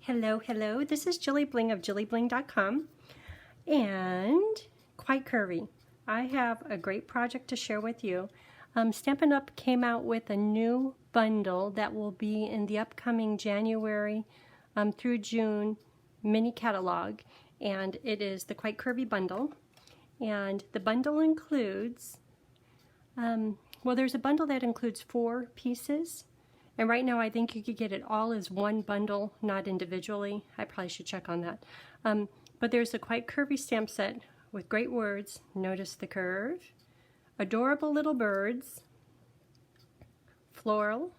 Hello, this is JilliBling of JilliBling.com and Quite Curvy. I have a great project to share with you. Stampin' Up! Came out with a new bundle that will be in the upcoming January through June mini catalog, and it is the Quite Curvy bundle. And the bundle includes, there's a bundle that includes 4 pieces. And right now I think you could get it all as one bundle, not individually. I probably should check on that. But there's a Quite Curvy stamp set with great words. Notice the curve. Adorable little birds. Floral.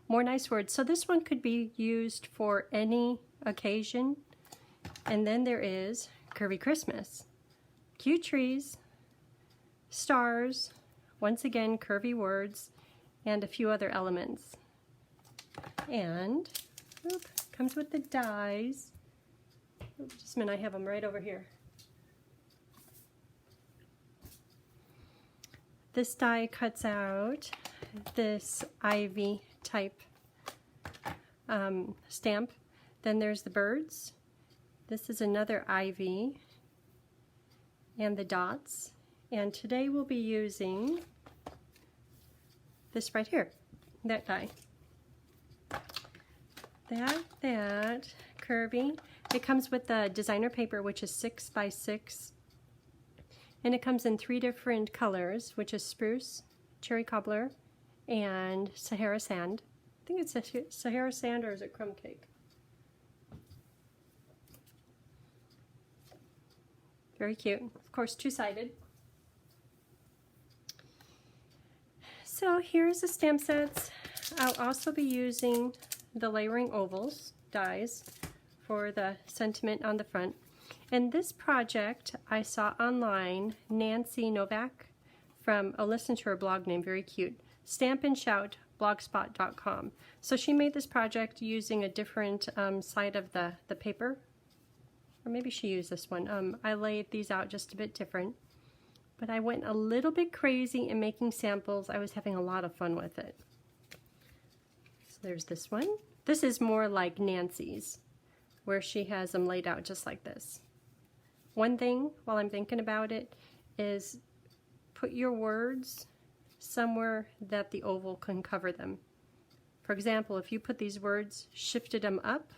More nice words. So this one could be used for any occasion. And then there is Curvy Christmas. Cute trees. Stars. Once again, curvy words. And a few other elements. And comes with the dies. Just a minute, I have them right over here. This die cuts out this ivy type stamp. Then there's the birds. This is another ivy and the dots. And today we'll be using this right here, that die. That curvy. It comes with the designer paper, which is 6 by 6, and it comes in 3 different colors, which is spruce, cherry cobbler, and Sahara sand. I think it's Sahara sand, or is it crumb cake? Very cute. Of course, 2-sided. So here's the stamp sets. I'll also be using the layering ovals dies for the sentiment on the front. And this project I saw online, Nancy Novak listen to her blog name, very cute, Stamp and Shout blogspot.com. So she made this project using a different side of the paper, or maybe she used this one. I laid these out just a bit different. But I went a little bit crazy in making samples. I was having a lot of fun with it. So there's this one. This is more like Nancy's, where she has them laid out just like this. One thing, while I'm thinking about it, is put your words somewhere that the oval can cover them. For example, if you put these words, shifted them up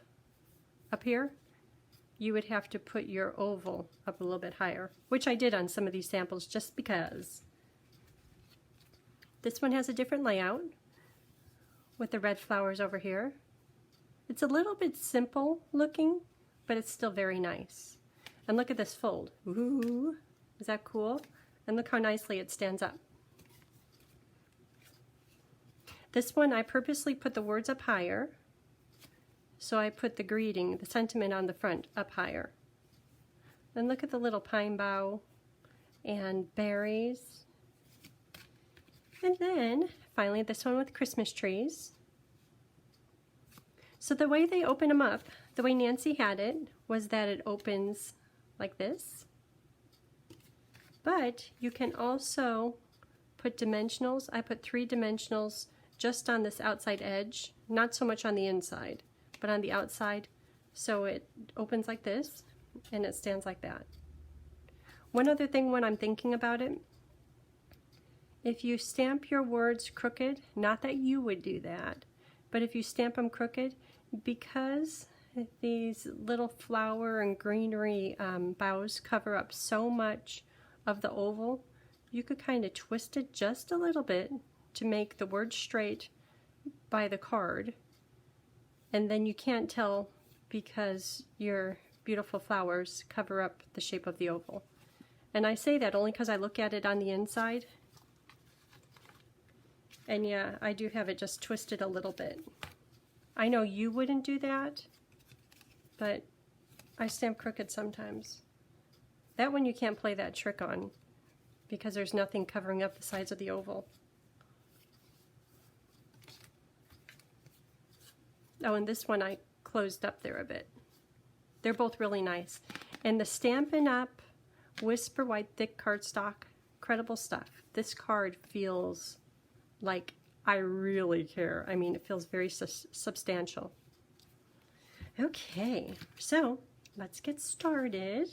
here, you would have to put your oval up a little bit higher, which I did on some of these samples just because. This one has a different layout with the red flowers over here. It's a little bit simple looking, but it's still very nice. And look at this fold. Ooh, is that cool? And look how nicely it stands up. This one I purposely put the words up higher. So I put the greeting, the sentiment on the front up higher. And look at the little pine bough and berries. And then finally this one with Christmas trees. So the way they open them up, the way Nancy had it, was that it opens like this. But you can also put dimensionals. I put 3 dimensionals just on this outside edge, not so much on the inside, but on the outside, so it opens like this and it stands like that. One other thing when I'm thinking about it, if you stamp your words crooked, not that you would do that, but if you stamp them crooked, because these little flower and greenery boughs cover up so much of the oval, you could kind of twist it just a little bit to make the word straight by the card. And then you can't tell because your beautiful flowers cover up the shape of the oval. And I say that only because I look at it on the inside. And yeah, I do have it just twisted a little bit. I know you wouldn't do that, but I stamp crooked sometimes. That one you can't play that trick on because there's nothing covering up the sides of the oval. Oh, and this one I closed up there a bit. They're both really nice. And the Stampin' Up! Whisper White Thick cardstock, incredible stuff. This card feels like I really care. I mean, it feels very substantial. Okay, so let's get started.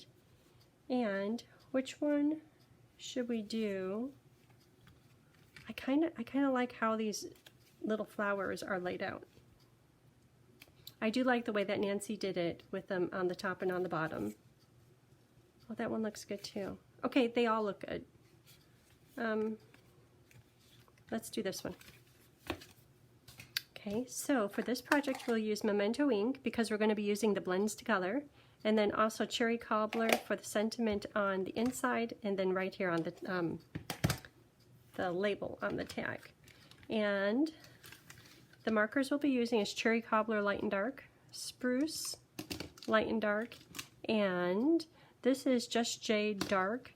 And which one should we do? I kind of like how these little flowers are laid out. I do like the way that Nancy did it with them on the top and on the bottom. Oh, that one looks good too. Okay, they all look good. Let's do this one. Okay, so for this project we'll use Memento ink because we're going to be using the blends to color, and then also cherry cobbler for the sentiment on the inside, and then right here on the label on the tag. And the markers we'll be using is cherry cobbler light and dark, spruce light and dark, and this is just jade dark.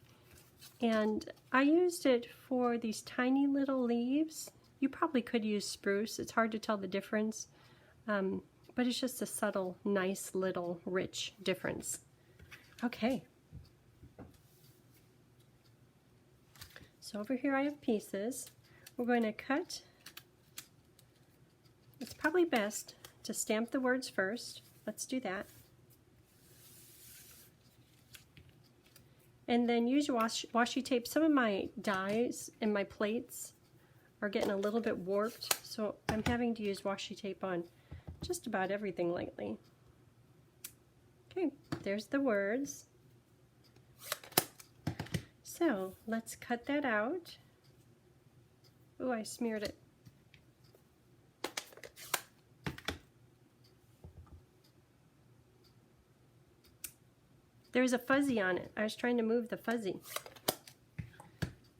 And I used it for these tiny little leaves. You probably could use spruce. It's hard to tell the difference, but it's just a subtle, nice little rich difference. Okay. So over here I have pieces. We're going to cut. It's probably best to stamp the words first. Let's do that. And then use washi tape. Some of my dies and my plates are getting a little bit warped, so I'm having to use washi tape on just about everything lately. Okay, there's the words. So let's cut that out. Ooh, I smeared it. There's a fuzzy on it. I was trying to move the fuzzy.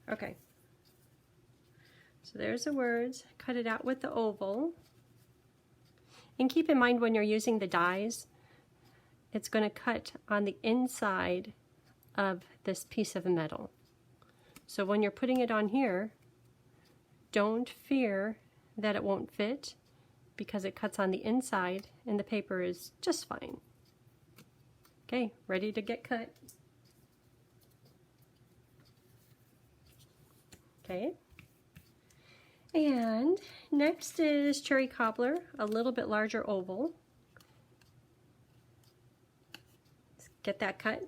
Okay. So there's the words. Cut it out with the oval. And keep in mind when you're using the dies, it's going to cut on the inside of this piece of metal. So when you're putting it on here, don't fear that it won't fit because it cuts on the inside and the paper is just fine. Okay, ready to get cut. Okay. And next is cherry cobbler, a little bit larger oval. Let's get that cut.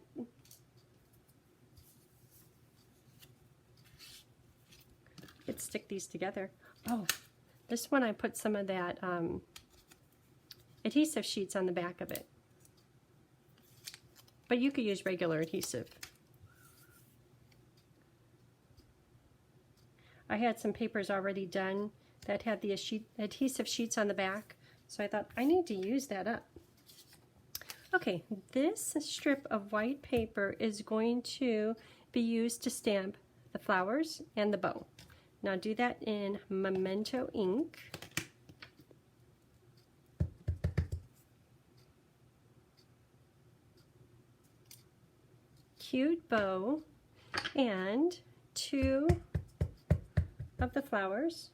Let's stick these together. Oh, this one I put some of that adhesive sheets on the back of it. But you could use regular adhesive. I had some papers already done that had the adhesive sheets on the back, so I thought I need to use that up. Okay, this strip of white paper is going to be used to stamp the flowers and the bow. Now do that in Memento ink. Cute bow and 2 of the flowers.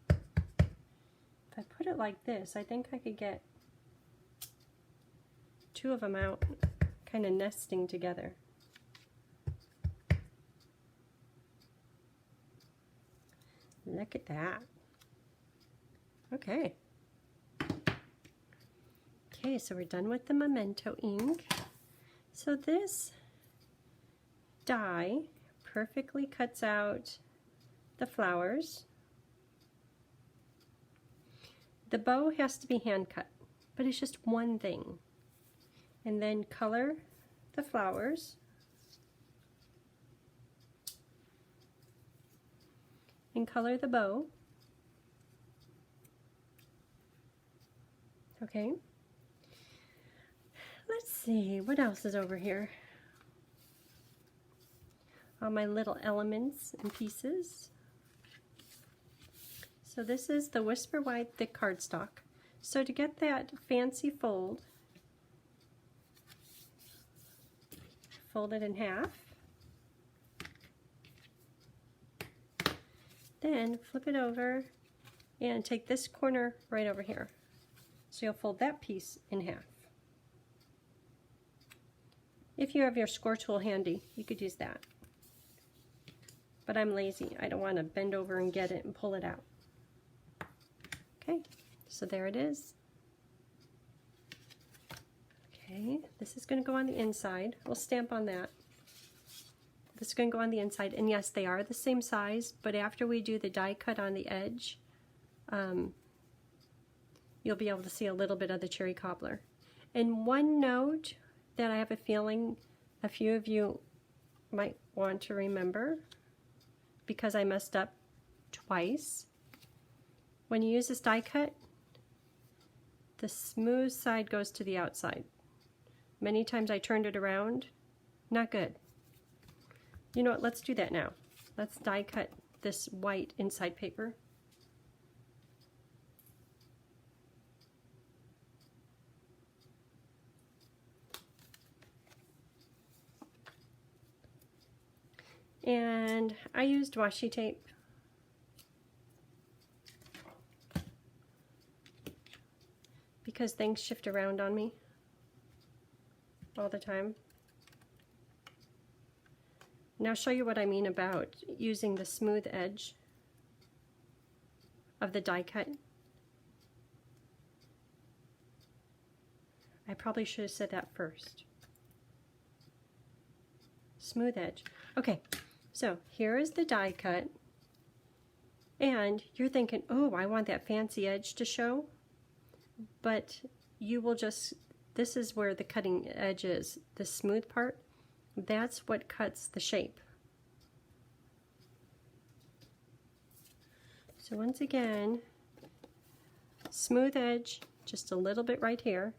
If I put it like this, I think I could get 2 of them out, kind of nesting together. Look at that. Okay. Okay, so we're done with the Memento ink. So this die perfectly cuts out the flowers. The bow has to be hand cut, but it's just one thing. And then color the flowers. And color the bow. Okay. Let's see, what else is over here? All my little elements and pieces. So this is the Whisper Wide Thick cardstock. So to get that fancy fold, fold it in half. Then flip it over and take this corner right over here. So you'll fold that piece in half. If you have your score tool handy, you could use that. But I'm lazy. I don't want to bend over and get it and pull it out. Okay, so there it is. Okay, this is going to go on the inside. We'll stamp on that. This is going to go on the inside, and yes, they are the same size, but after we do the die cut on the edge, you'll be able to see a little bit of the cherry cobbler. And one note that I have a feeling a few of you might want to remember, because I messed up twice. When you use this die cut, the smooth side goes to the outside. Many times I turned it around, not good. You know what, let's do that now. Let's die cut this white inside paper. And I used washi tape. Because things shift around on me all the time. Now I'll show you what I mean about using the smooth edge of the die cut. I probably should have said that first. Smooth edge. Okay, so here is the die cut, and you're thinking, oh, I want that fancy edge to show, but you will just, this is where the cutting edge is, the smooth part. That's what cuts the shape. So once again, smooth edge, just a little bit right here.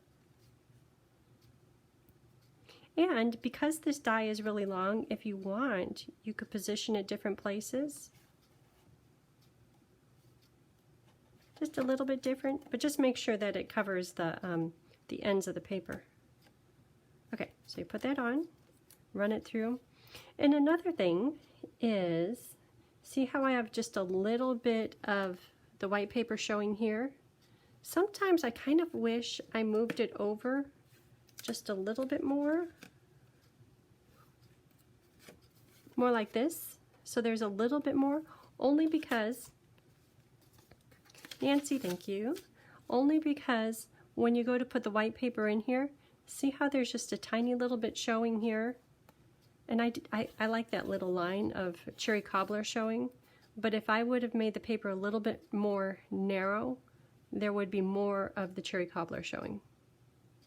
And because this die is really long, if you want, you could position it different places. Just a little bit different, but just make sure that it covers the ends of the paper. Okay, so you put that on, run it through. And another thing is, see how I have just a little bit of the white paper showing here? Sometimes I kind of wish I moved it over just a little bit more like this, so there's a little bit more, only because, Nancy, thank you, only because when you go to put the white paper in here, see how there's just a tiny little bit showing here? And I like that little line of cherry cobbler showing, but if I would have made the paper a little bit more narrow, there would be more of the cherry cobbler showing.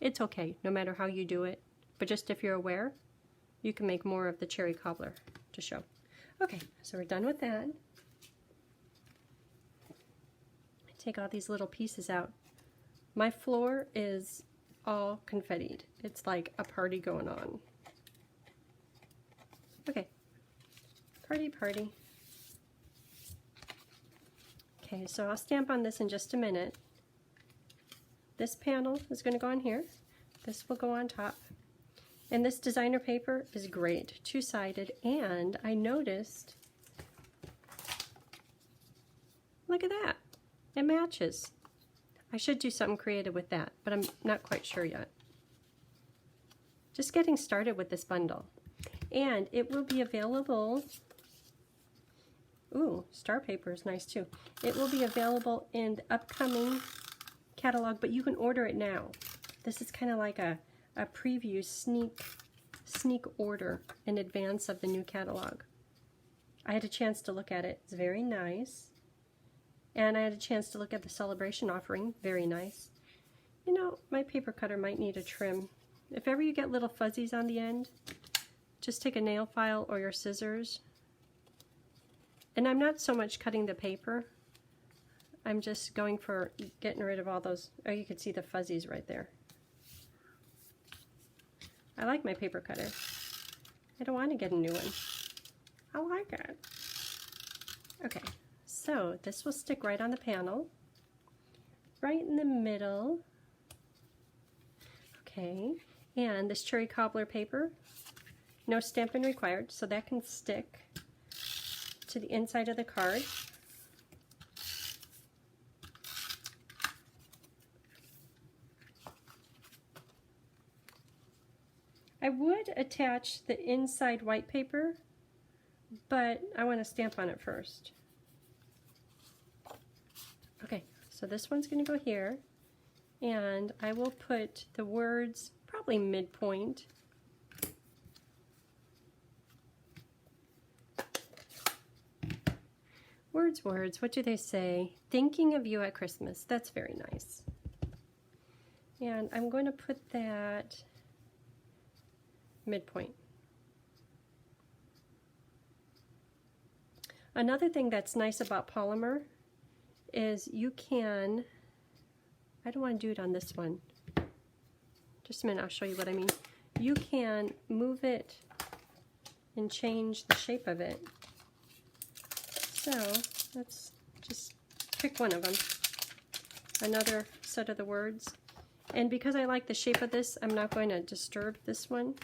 It's okay, no matter how you do it, but just if you're aware, you can make more of the cherry cobbler to show. Okay, so we're done with that. Take all these little pieces out. My floor is all confettied. It's like a party going on. Okay, party, party. Okay, so I'll stamp on this in just a minute. This panel is going to go on here. This will go on top. And this designer paper is great, two-sided, and I noticed, look at that, it matches. I should do something creative with that, but I'm not quite sure yet. Just getting started with this bundle. And it will be available, ooh, star paper is nice too. It will be available in the upcoming catalog, but you can order it now. This is kind of like a preview sneak order in advance of the new catalog. I had a chance to look at it. It's very nice. And I had a chance to look at the celebration offering. Very nice. You know, my paper cutter might need a trim. If ever you get little fuzzies on the end, just take a nail file or your scissors. And I'm not so much cutting the paper. I'm just going for getting rid of all those. Oh, you can see the fuzzies right there. I like my paper cutter. I don't want to get a new one. I like it. Okay, so this will stick right on the panel, right in the middle. Okay, and this cherry cobbler paper, no stamping required, so that can stick to the inside of the card. I would attach the inside white paper, but I want to stamp on it first. Okay, so this one's going to go here, and I will put the words probably midpoint. Words, words, what do they say? Thinking of you at Christmas. That's very nice. And I'm going to put that midpoint. Another thing that's nice about polymer is you can, I don't want to do it on this one. Just a minute, I'll show you what I mean. You can move it and change the shape of it. So let's just pick one of them. Another set of the words. And because I like the shape of this, I'm not going to disturb this one.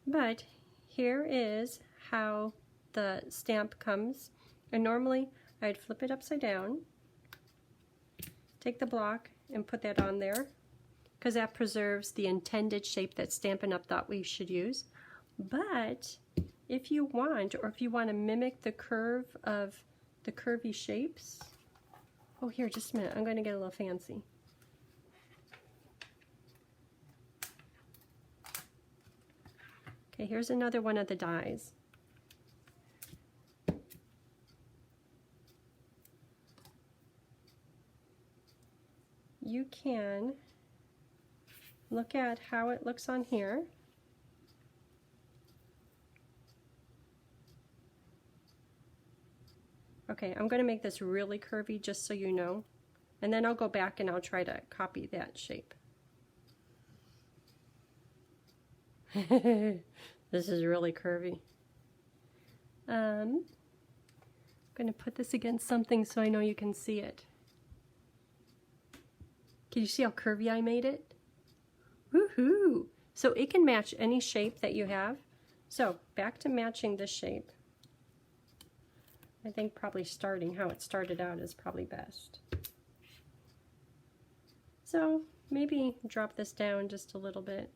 But here is how the stamp comes. And normally I'd flip it upside down, take the block and put that on there, because that preserves the intended shape that Stampin' Up! Thought we should use. But if you want, or if you want to mimic the curve of the curvy shapes, oh, here, just a minute, I'm going to get a little fancy. Okay, here's another one of the dies. You can look at how it looks on here. Okay, I'm going to make this really curvy just so you know. And then I'll go back and I'll try to copy that shape. This is really curvy. I'm going to put this against something so I know you can see it. Can you see how curvy I made it? Woohoo! So it can match any shape that you have. So back to matching this shape. I think probably starting how it started out is probably best. So maybe drop this down just a little bit.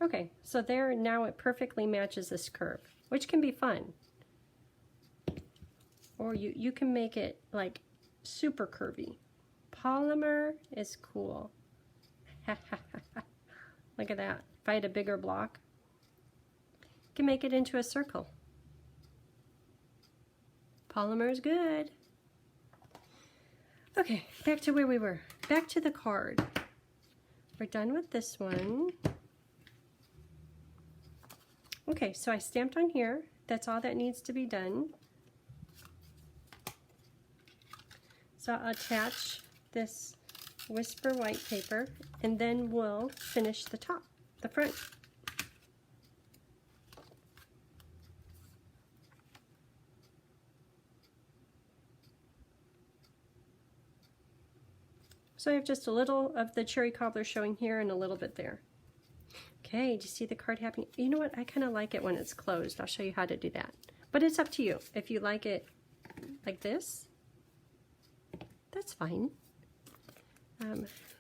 Okay, so there, now it perfectly matches this curve, which can be fun. Or you can make it like super curvy. Polymer is cool. Look at that. If I had a bigger block, you can make it into a circle. Polymer is good. Okay, back to where we were. Back to the card. We're done with this one. Okay, so I stamped on here. That's all that needs to be done. So I'll attach this Whisper white paper, and then we'll finish the top, the front. So I have just a little of the cherry cobbler showing here and a little bit there. Okay, do you see the card happening? You know what? I kind of like it when it's closed. I'll show you how to do that. But it's up to you. If you like it like this, that's fine.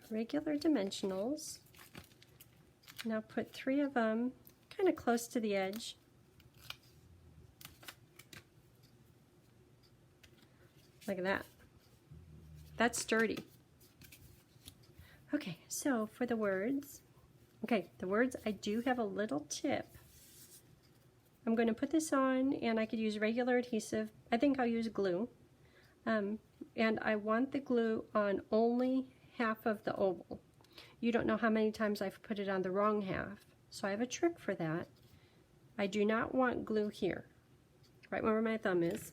Regular dimensionals. Now put 3 of them kind of close to the edge. Look at that. That's sturdy. Okay, so for the words, the words, I do have a little tip. I'm going to put this on, and I could use regular adhesive. I think I'll use glue. And I want the glue on only half of the oval. You don't know how many times I've put it on the wrong half, so I have a trick for that. I do not want glue here, right where my thumb is.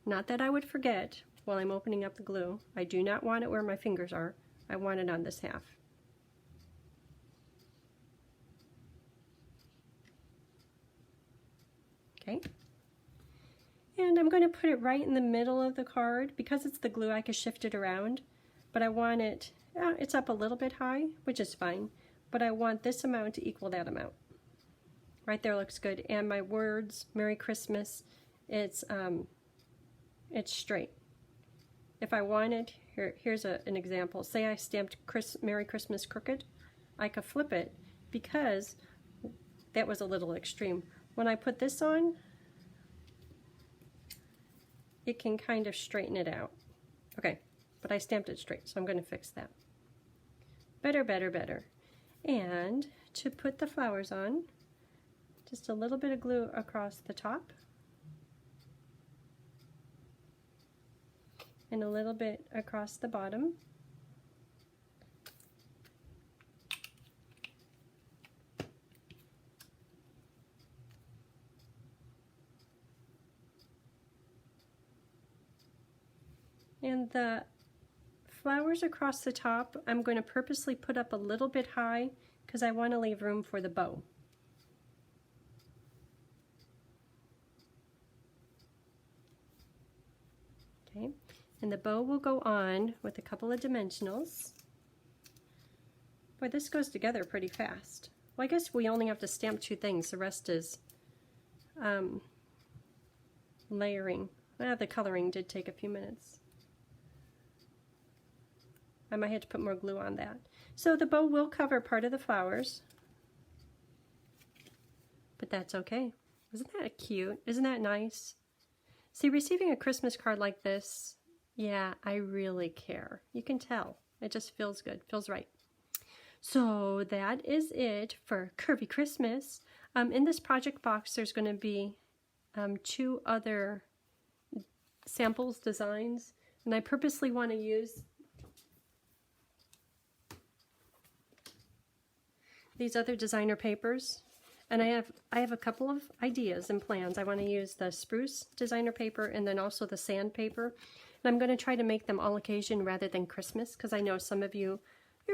Not that I would forget while I'm opening up the glue. I do not want it where my fingers are. I want it on this half. Okay. And I'm going to put it right in the middle of the card. Because it's the glue, I can shift it around, but I want it, it's up a little bit high, which is fine, but I want this amount to equal that amount. Right there looks good. And my words, Merry Christmas, it's straight. If I wanted, here's an example. Say I stamped Merry Christmas crooked, I could flip it because that was a little extreme. When I put this on, it can kind of straighten it out. Okay, but I stamped it straight, so I'm going to fix that. Better, better, better. And to put the flowers on, just a little bit of glue across the top and a little bit across the bottom. And the flowers across the top, I'm going to purposely put up a little bit high because I want to leave room for the bow. Okay, and the bow will go on with a couple of dimensionals. Boy, this goes together pretty fast. Well, I guess we only have to stamp 2 things. The rest is layering. Well, the coloring did take a few minutes. I might have to put more glue on that. So the bow will cover part of the flowers, but that's okay. Isn't that cute? Isn't that nice? See, receiving a Christmas card like this, yeah, I really care. You can tell. It just feels good, feels right. So that is it for Curvy Christmas. In this project box, there's going to be 2 other samples, designs, and I purposely want to use these other designer papers, and I have a couple of ideas and plans. I want to use the spruce designer paper and then also the sand paper, and I'm going to try to make them all occasion rather than Christmas because I know some of you're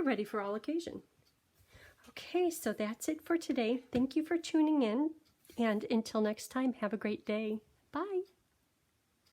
ready for all occasion. Okay, so that's it for today. Thank you for tuning in, and until next time, have a great day. Bye.